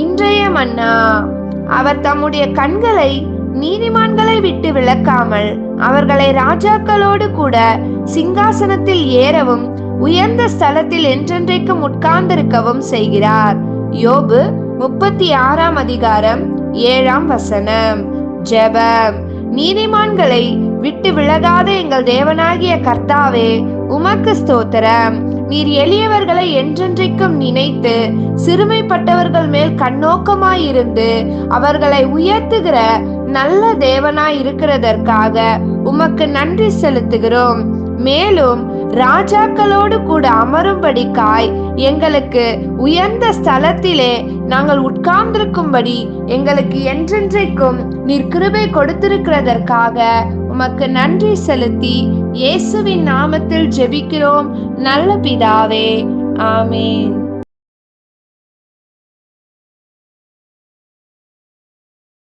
இன்றைய மன்னா. அவர் தம்முடைய கண்களை நீதிமான்களை விட்டு விலக்காமல் அவர்களை ராஜாக்களோடு கூட சிங்காசனத்தில் ஏறவும் உயர்ந்த ஸ்தலத்தில் என்றென்றைக்கும் உட்கார்ந்திருக்கவும் செய்கிறார். யோபு 36:7. ஜெபம். நீதிமான்களை விட்டு விலகாத எங்கள் தேவனாகிய கர்த்தாவே, உமக்கு ஸ்தோத்திரம். நீர் எளியவர்களை என்றென்றைக்கும் நினைத்து சிறுமைப்பட்டவர்கள் மேல் கண்ணோக்கமாயிருந்து அவர்களை உயர்த்துகிற நல்ல தேவனாய் இருக்கிறதற்காக உமக்கு நன்றி செலுத்துகிறோம். மேலும் ராஜாக்களோடு கூட அமரும்படிக்காய் எங்களுக்கு உயர்ந்த ஸ்தலத்திலே நாங்கள் உட்கார்ந்திருக்கும்படி எங்களுக்கு என்றென்றைக்கும் நீர் கிருபை கொடுத்திருக்கிறதற்காக உமக்கு நன்றி செலுத்தி இயேசுவின் நாமத்தில் ஜெபிக்கிறோம் நல்ல பிதாவே. ஆமென்.